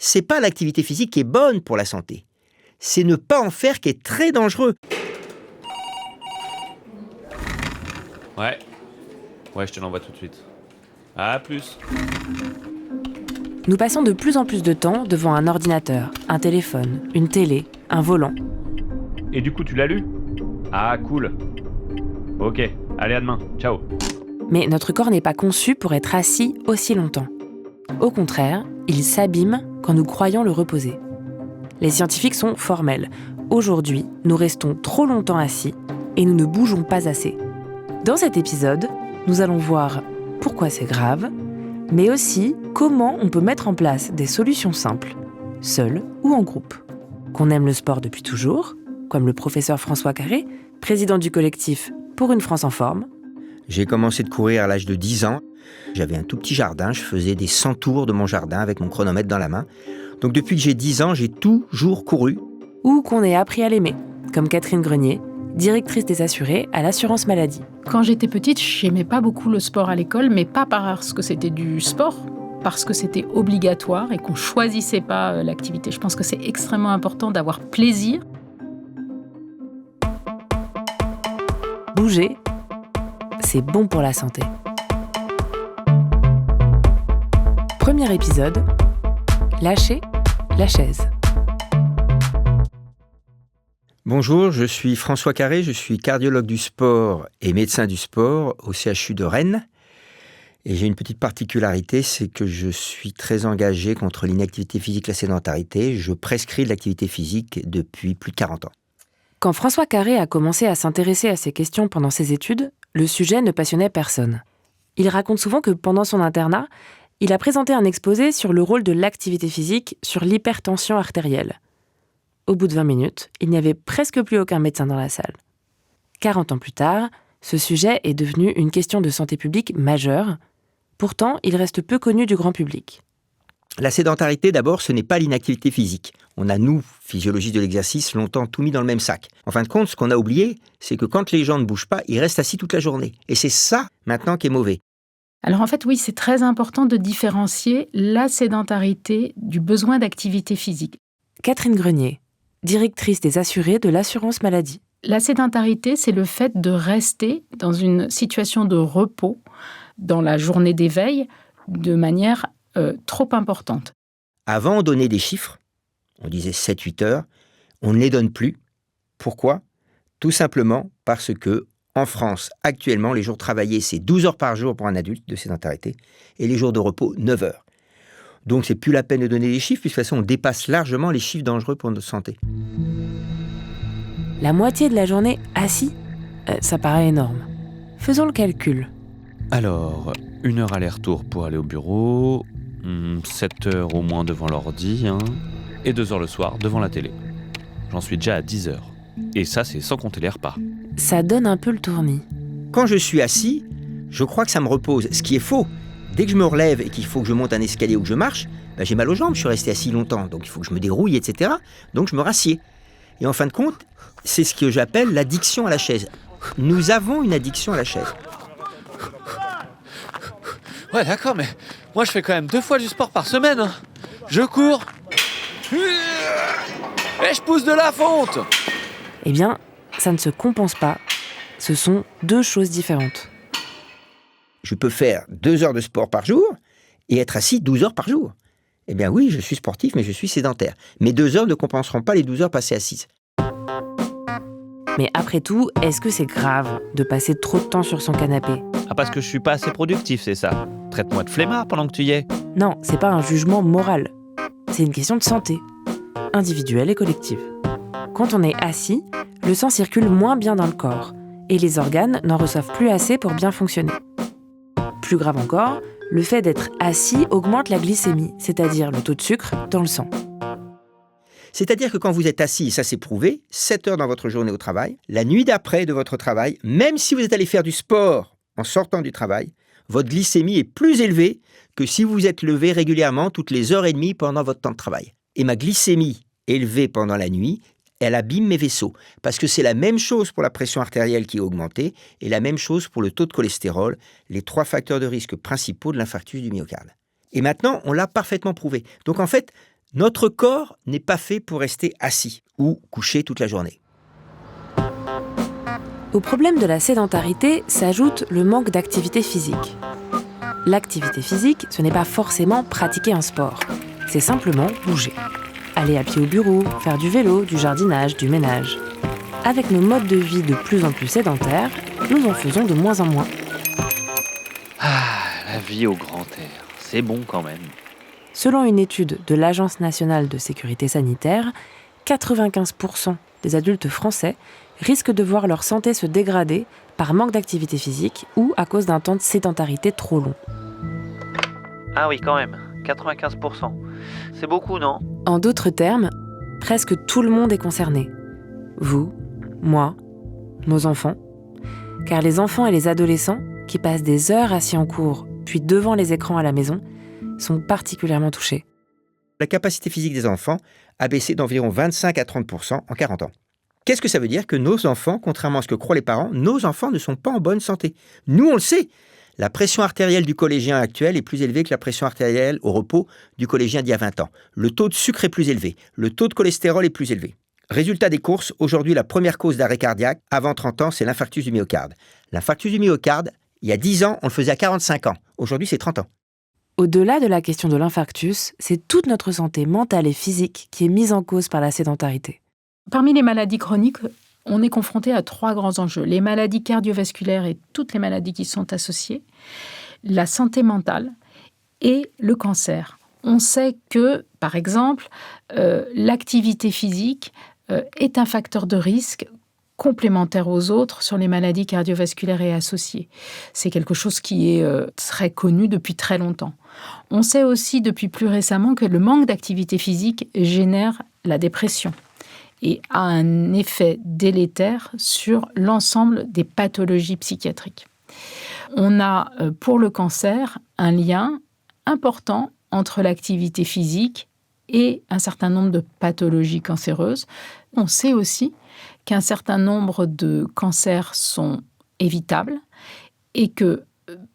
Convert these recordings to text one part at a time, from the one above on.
c'est pas l'activité physique qui est bonne pour la santé. C'est ne pas en faire qui est très dangereux. Ouais, je te l'envoie tout de suite. À plus. Nous passons de plus en plus de temps devant un ordinateur, un téléphone, une télé, un volant. Et du coup, tu l'as lu ? Ah, cool. Ok, allez, à demain. Ciao. Mais notre corps n'est pas conçu pour être assis aussi longtemps. Au contraire, il s'abîme quand nous croyons le reposer. Les scientifiques sont formels. Aujourd'hui, nous restons trop longtemps assis et nous ne bougeons pas assez. Dans cet épisode, nous allons voir pourquoi c'est grave, mais aussi comment on peut mettre en place des solutions simples, seul ou en groupe. Qu'on aime le sport depuis toujours, comme le professeur François Carré, président du collectif Pour une France en forme. J'ai commencé de courir à l'âge de 10 ans. J'avais un tout petit jardin, je faisais des 100 tours de mon jardin avec mon chronomètre dans la main. Donc depuis que j'ai 10 ans, j'ai toujours couru. Ou qu'on ait appris à l'aimer, comme Catherine Grenier, directrice des assurés à l'assurance maladie. Quand j'étais petite, j'aimais pas beaucoup le sport à l'école, mais pas parce que c'était du sport, parce que c'était obligatoire et qu'on choisissait pas l'activité. Je pense que c'est extrêmement important d'avoir plaisir. Bouger, c'est bon pour la santé. Premier épisode, lâcher la chaise. Bonjour, je suis François Carré, je suis cardiologue du sport et médecin du sport au CHU de Rennes. Et j'ai une petite particularité, c'est que je suis très engagé contre l'inactivité physique et la sédentarité. Je prescris de l'activité physique depuis plus de 40 ans. Quand François Carré a commencé à s'intéresser à ces questions pendant ses études, le sujet ne passionnait personne. Il raconte souvent que pendant son internat, il a présenté un exposé sur le rôle de l'activité physique sur l'hypertension artérielle. Au bout de 20 minutes, il n'y avait presque plus aucun médecin dans la salle. 40 ans plus tard, ce sujet est devenu une question de santé publique majeure. Pourtant, il reste peu connu du grand public. La sédentarité, d'abord, ce n'est pas l'inactivité physique. On a, nous, physiologistes de l'exercice, longtemps tout mis dans le même sac. En fin de compte, ce qu'on a oublié, c'est que quand les gens ne bougent pas, ils restent assis toute la journée. Et c'est ça, maintenant, qui est mauvais. Alors en fait, oui, c'est très important de différencier la sédentarité du besoin d'activité physique. Catherine Grenier, directrice des assurés de l'assurance maladie. La sédentarité, c'est le fait de rester dans une situation de repos dans la journée d'éveil de manière trop importante. Avant, on donnait des chiffres. On disait 7-8 heures. On ne les donne plus. Pourquoi ? Tout simplement parce que, en France, actuellement, les jours travaillés, c'est 12 heures par jour pour un adulte de sédentarité et les jours de repos, 9 heures. Donc, c'est plus la peine de donner des chiffres, puisque de toute façon, on dépasse largement les chiffres dangereux pour notre santé. La moitié de la journée assis, ça paraît énorme. Faisons le calcul. Alors, 1 heure aller-retour pour aller au bureau, 7 heures au moins devant l'ordi, et 2 heures le soir devant la télé. J'en suis déjà à 10 heures. Et ça, c'est sans compter les repas. Ça donne un peu le tournis. Quand je suis assis, je crois que ça me repose, ce qui est faux. Dès que je me relève et qu'il faut que je monte un escalier ou que je marche, j'ai mal aux jambes, je suis resté assis longtemps, donc il faut que je me dérouille, etc. Donc je me rassieds. Et en fin de compte, c'est ce que j'appelle l'addiction à la chaise. Nous avons une addiction à la chaise. Ouais, d'accord, mais moi je fais quand même 2 fois du sport par semaine. Je cours. Et je pousse de la fonte. Eh bien, ça ne se compense pas. Ce sont 2 choses différentes. Je peux faire 2 heures de sport par jour et être assis 12 heures par jour. Eh bien oui, je suis sportif, mais je suis sédentaire. Mes 2 heures ne compenseront pas les 12 heures passées assises. Mais après tout, est-ce que c'est grave de passer trop de temps sur son canapé ? Ah, parce que je suis pas assez productif, c'est ça. Traite-moi de flemmard pendant que tu y es. Non, c'est pas un jugement moral. C'est une question de santé, individuelle et collective. Quand on est assis, le sang circule moins bien dans le corps et les organes n'en reçoivent plus assez pour bien fonctionner. Plus grave encore, le fait d'être assis augmente la glycémie, c'est-à-dire le taux de sucre dans le sang. C'est-à-dire que quand vous êtes assis, et ça c'est prouvé, 7 heures dans votre journée au travail, la nuit d'après de votre travail, même si vous êtes allé faire du sport en sortant du travail, votre glycémie est plus élevée que si vous êtes levé régulièrement toutes les heures et demie pendant votre temps de travail. Et ma glycémie élevée pendant la nuit, elle abîme mes vaisseaux. Parce que c'est la même chose pour la pression artérielle qui est augmentée et la même chose pour le taux de cholestérol, les 3 facteurs de risque principaux de l'infarctus du myocarde. Et maintenant, on l'a parfaitement prouvé. Donc en fait, Notre corps n'est pas fait pour rester assis ou couché toute la journée. Au problème de la sédentarité s'ajoute le manque d'activité physique. L'activité physique, ce n'est pas forcément pratiquer un sport. C'est simplement bouger. Aller à pied au bureau, faire du vélo, du jardinage, du ménage. Avec nos modes de vie de plus en plus sédentaires, nous en faisons de moins en moins. Ah, la vie au grand air, c'est bon quand même. Selon une étude de l'Agence nationale de sécurité sanitaire, 95% des adultes français risquent de voir leur santé se dégrader par manque d'activité physique ou à cause d'un temps de sédentarité trop long. Ah oui, quand même, 95%. C'est beaucoup, non? En d'autres termes, presque tout le monde est concerné. Vous, moi, nos enfants. Car les enfants et les adolescents, qui passent des heures assis en cours, puis devant les écrans à la maison, sont particulièrement touchés. La capacité physique des enfants a baissé d'environ 25 à 30% en 40 ans. Qu'est-ce que ça veut dire? Que nos enfants, contrairement à ce que croient les parents, nos enfants ne sont pas en bonne santé. Nous, on le sait. La pression artérielle du collégien actuel est plus élevée que la pression artérielle au repos du collégien d'il y a 20 ans. Le taux de sucre est plus élevé. Le taux de cholestérol est plus élevé. Résultat des courses, aujourd'hui, la première cause d'arrêt cardiaque avant 30 ans, c'est l'infarctus du myocarde. L'infarctus du myocarde, il y a 10 ans, on le faisait à 45 ans. Aujourd'hui, c'est 30 ans. Au-delà de la question de l'infarctus, c'est toute notre santé mentale et physique qui est mise en cause par la sédentarité. Parmi les maladies chroniques, on est confronté à 3 grands enjeux. Les maladies cardiovasculaires et toutes les maladies qui sont associées, la santé mentale et le cancer. On sait que, par exemple, l'activité physique est un facteur de risque complémentaire aux autres sur les maladies cardiovasculaires et associées. C'est quelque chose qui est très connu depuis très longtemps. On sait aussi depuis plus récemment que le manque d'activité physique génère la dépression et a un effet délétère sur l'ensemble des pathologies psychiatriques. On a, pour le cancer, un lien important entre l'activité physique et un certain nombre de pathologies cancéreuses. On sait aussi qu'un certain nombre de cancers sont évitables et que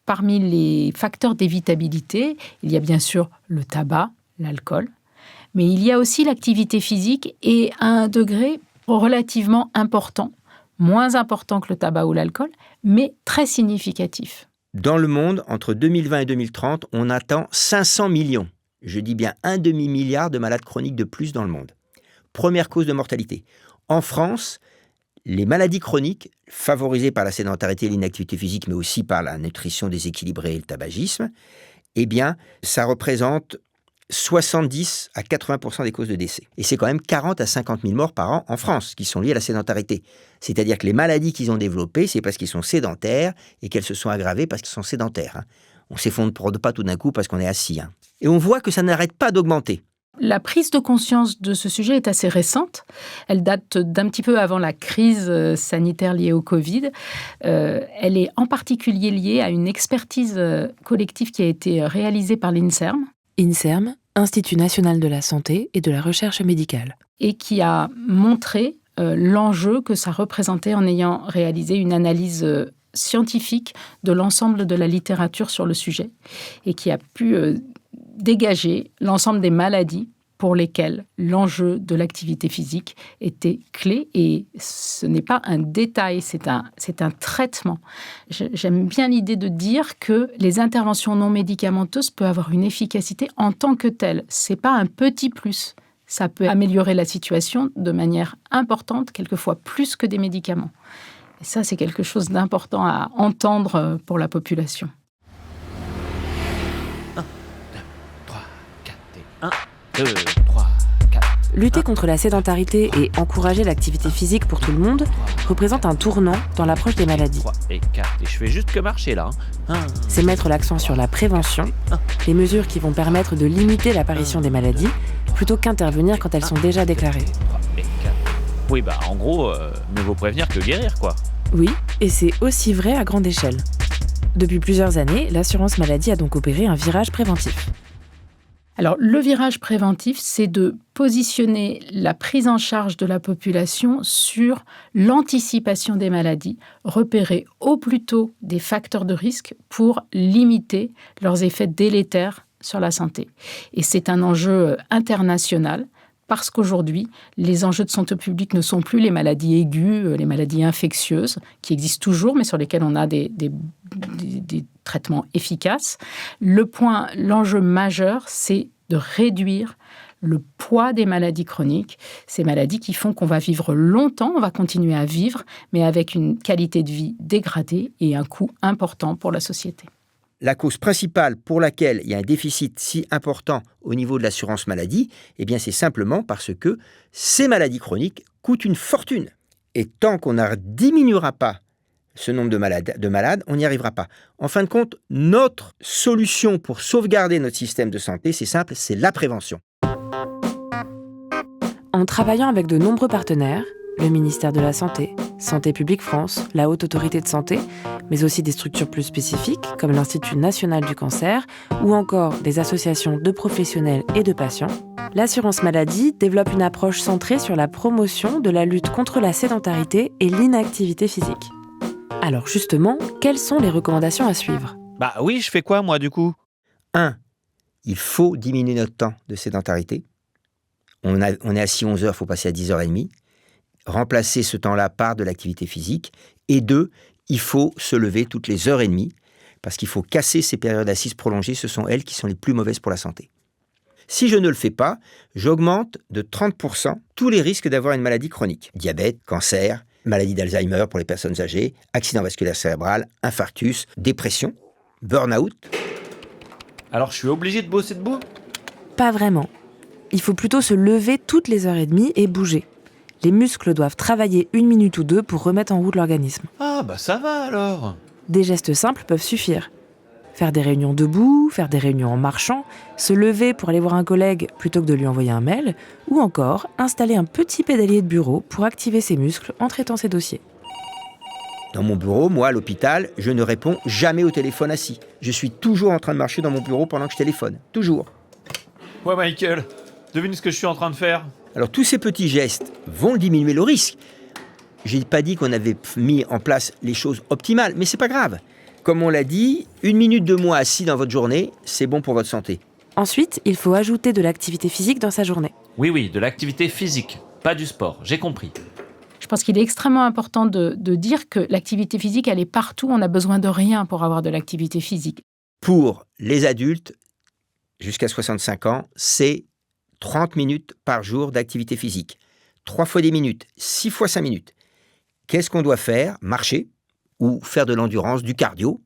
parmi les facteurs d'évitabilité, il y a bien sûr le tabac, l'alcool, mais il y a aussi l'activité physique et à un degré relativement important, moins important que le tabac ou l'alcool, mais très significatif. Dans le monde, entre 2020 et 2030, on attend 500 millions, je dis bien un demi-milliard de malades chroniques de plus dans le monde. Première cause de mortalité. En France, les maladies chroniques, favorisées par la sédentarité et l'inactivité physique, mais aussi par la nutrition déséquilibrée et le tabagisme, eh bien, ça représente 70 à 80% des causes de décès. Et c'est quand même 40 à 50 000 morts par an en France qui sont liées à la sédentarité. C'est-à-dire que les maladies qu'ils ont développées, c'est parce qu'ils sont sédentaires et qu'elles se sont aggravées parce qu'ils sont sédentaires. On ne s'effondre pas tout d'un coup parce qu'on est assis. Et on voit que ça n'arrête pas d'augmenter. La prise de conscience de ce sujet est assez récente. Elle date d'un petit peu avant la crise sanitaire liée au Covid. Elle est en particulier liée à une expertise collective qui a été réalisée par l'INSERM. INSERM, Institut national de la santé et de la recherche médicale. Et qui a montré l'enjeu que ça représentait en ayant réalisé une analyse scientifique de l'ensemble de la littérature sur le sujet et qui a pu dégager l'ensemble des maladies pour lesquelles l'enjeu de l'activité physique était clé. Et ce n'est pas un détail, c'est un traitement. J'aime bien l'idée de dire que les interventions non médicamenteuses peuvent avoir une efficacité en tant que telle. Ce n'est pas un petit plus. Ça peut améliorer la situation de manière importante, quelquefois plus que des médicaments. Et ça, c'est quelque chose d'important à entendre pour la population. 1, 2, 3, 4. Lutter contre la sédentarité et encourager l'activité physique pour tout le monde représente un tournant dans l'approche des maladies. 3 et 4. Et je fais juste que marcher là. C'est mettre l'accent sur la prévention, les mesures qui vont permettre de limiter l'apparition des maladies, plutôt qu'intervenir quand elles sont déjà déclarées. 3 et 4. Oui, en gros, mieux vaut prévenir que guérir, quoi. Oui, et c'est aussi vrai à grande échelle. Depuis plusieurs années, l'assurance maladie a donc opéré un virage préventif. Alors, le virage préventif, c'est de positionner la prise en charge de la population sur l'anticipation des maladies, repérer au plus tôt des facteurs de risque pour limiter leurs effets délétères sur la santé. Et c'est un enjeu international parce qu'aujourd'hui, les enjeux de santé publique ne sont plus les maladies aiguës, les maladies infectieuses, qui existent toujours, mais sur lesquelles on a des traitements efficaces. L'enjeu majeur, c'est de réduire le poids des maladies chroniques, ces maladies qui font qu'on va vivre longtemps, on va continuer à vivre, mais avec une qualité de vie dégradée et un coût important pour la société. La cause principale pour laquelle il y a un déficit si important au niveau de l'assurance maladie, eh bien c'est simplement parce que ces maladies chroniques coûtent une fortune. Et tant qu'on ne diminuera pas ce nombre de malades, on n'y arrivera pas. En fin de compte, notre solution pour sauvegarder notre système de santé, c'est simple, c'est la prévention. En travaillant avec de nombreux partenaires, le ministère de la Santé, Santé publique France, la Haute Autorité de Santé, mais aussi des structures plus spécifiques comme l'Institut national du cancer ou encore des associations de professionnels et de patients, l'assurance maladie développe une approche centrée sur la promotion de la lutte contre la sédentarité et l'inactivité physique. Alors justement, quelles sont les recommandations à suivre ? Bah oui, je fais quoi moi du coup ? 1. Il faut diminuer notre temps de sédentarité. On est assis 11 heures, il faut passer à 10h30. Remplacer ce temps-là par de l'activité physique. Et 2, il faut se lever toutes les heures et demie parce qu'il faut casser ces périodes assises prolongées. Ce sont elles qui sont les plus mauvaises pour la santé. Si je ne le fais pas, j'augmente de 30% tous les risques d'avoir une maladie chronique. Diabète, cancer, maladie d'Alzheimer pour les personnes âgées, accident vasculaire cérébral, infarctus, dépression, burn-out. Alors je suis obligé de bosser debout ? Pas vraiment. Il faut plutôt se lever toutes les heures et demie et bouger. Les muscles doivent travailler 1 minute ou 2 pour remettre en route l'organisme. Ah bah ça va alors. Des gestes simples peuvent suffire. Faire des réunions debout, faire des réunions en marchant, se lever pour aller voir un collègue plutôt que de lui envoyer un mail, ou encore installer un petit pédalier de bureau pour activer ses muscles en traitant ses dossiers. Dans mon bureau, moi, à l'hôpital, je ne réponds jamais au téléphone assis. Je suis toujours en train de marcher dans mon bureau pendant que je téléphone. Toujours. Ouais Michael, devine ce que je suis en train de faire. Alors tous ces petits gestes vont diminuer le risque. Je n'ai pas dit qu'on avait mis en place les choses optimales, mais c'est pas grave. Comme on l'a dit, 1 minute de moins assis dans votre journée, c'est bon pour votre santé. Ensuite, il faut ajouter de l'activité physique dans sa journée. Oui, de l'activité physique, pas du sport, j'ai compris. Je pense qu'il est extrêmement important de dire que l'activité physique, elle est partout. On n'a besoin de rien pour avoir de l'activité physique. Pour les adultes, jusqu'à 65 ans, c'est 30 minutes par jour d'activité physique. 3 fois 10 minutes, 6 fois 5 minutes. Qu'est-ce qu'on doit faire ? Marcher ou faire de l'endurance, du cardio.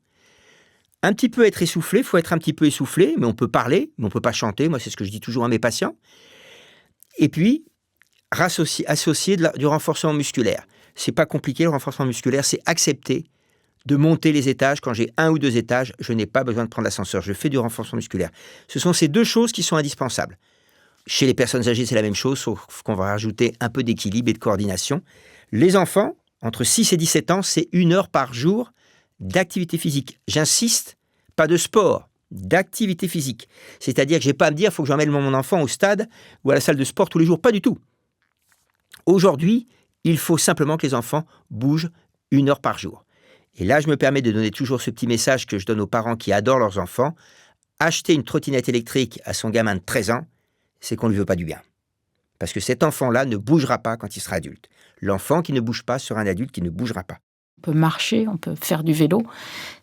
Un petit peu être essoufflé, il faut être un petit peu essoufflé, mais on peut parler, mais on ne peut pas chanter. Moi, c'est ce que je dis toujours à mes patients. Et puis, associer du renforcement musculaire. C'est pas compliqué, le renforcement musculaire, c'est accepter de monter les étages. Quand j'ai 1 ou 2 étages, je n'ai pas besoin de prendre l'ascenseur. Je fais du renforcement musculaire. Ce sont ces 2 choses qui sont indispensables. Chez les personnes âgées, c'est la même chose, sauf qu'on va rajouter un peu d'équilibre et de coordination. Les enfants, entre 6 et 17 ans, c'est 1 heure par jour d'activité physique. J'insiste, pas de sport, d'activité physique. C'est-à-dire que je n'ai pas à me dire, il faut que j'emmène mon enfant au stade ou à la salle de sport tous les jours. Pas du tout. Aujourd'hui, il faut simplement que les enfants bougent 1 heure par jour. Et là, je me permets de donner toujours ce petit message que je donne aux parents qui adorent leurs enfants. Acheter une trottinette électrique à son gamin de 13 ans, c'est qu'on ne lui veut pas du bien. Parce que cet enfant-là ne bougera pas quand il sera adulte. L'enfant qui ne bouge pas sera un adulte qui ne bougera pas. On peut marcher, on peut faire du vélo,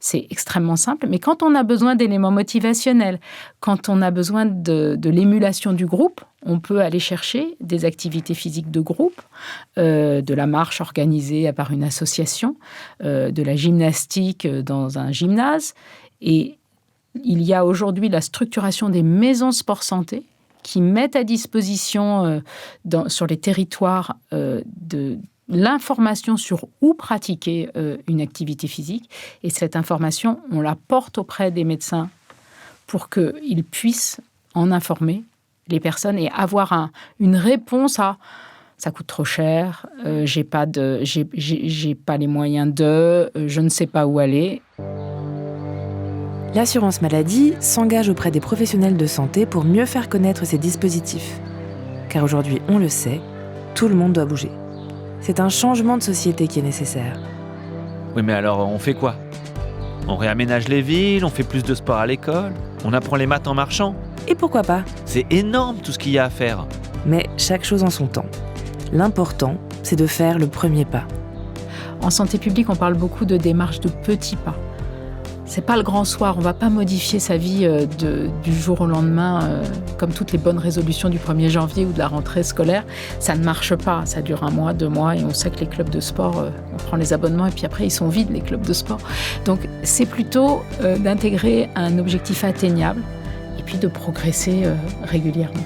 c'est extrêmement simple. Mais quand on a besoin d'éléments motivationnels, quand on a besoin de l'émulation du groupe, on peut aller chercher des activités physiques de groupe, de la marche organisée par une association, de la gymnastique dans un gymnase. Et il y a aujourd'hui la structuration des maisons sport santé qui mettent à disposition sur les territoires de l'information sur où pratiquer une activité physique. Et cette information, on la porte auprès des médecins pour qu'ils puissent en informer les personnes et avoir une réponse à « ça coûte trop cher, j'ai pas les moyens je ne sais pas où aller ». L'assurance maladie s'engage auprès des professionnels de santé pour mieux faire connaître ces dispositifs. Car aujourd'hui, on le sait, tout le monde doit bouger. C'est un changement de société qui est nécessaire. Oui mais alors on fait quoi ? On réaménage les villes, on fait plus de sport à l'école, On apprend les maths en marchant. Et pourquoi pas? C'est énorme tout ce qu'il y a à faire. Mais chaque chose en son temps. L'important, c'est de faire le premier pas. En santé publique, on parle beaucoup de démarche de petits pas. C'est pas le grand soir, on va pas modifier sa vie du jour au lendemain, comme toutes les bonnes résolutions du 1er janvier ou de la rentrée scolaire. Ça ne marche pas, ça dure 1 mois, 2 mois, et on sait que les clubs de sport, on prend les abonnements et puis après ils sont vides, les clubs de sport. Donc c'est plutôt d'intégrer un objectif atteignable et puis de progresser régulièrement.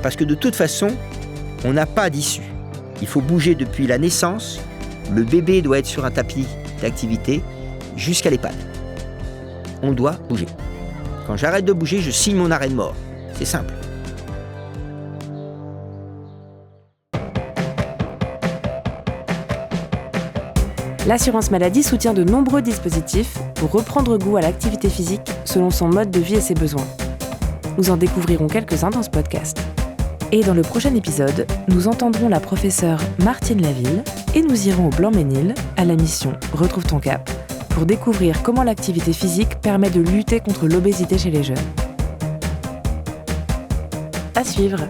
Parce que de toute façon, on n'a pas d'issue. Il faut bouger depuis la naissance, le bébé doit être sur un tapis d'activité, jusqu'à l'EHPAD. On doit bouger. Quand j'arrête de bouger, je signe mon arrêt de mort. C'est simple. L'assurance maladie soutient de nombreux dispositifs pour reprendre goût à l'activité physique selon son mode de vie et ses besoins. Nous en découvrirons quelques-uns dans ce podcast. Et dans le prochain épisode, nous entendrons la professeure Martine Laville et nous irons au Blanc-Ménil à la mission Retrouve ton cap pour découvrir comment l'activité physique permet de lutter contre l'obésité chez les jeunes. À suivre!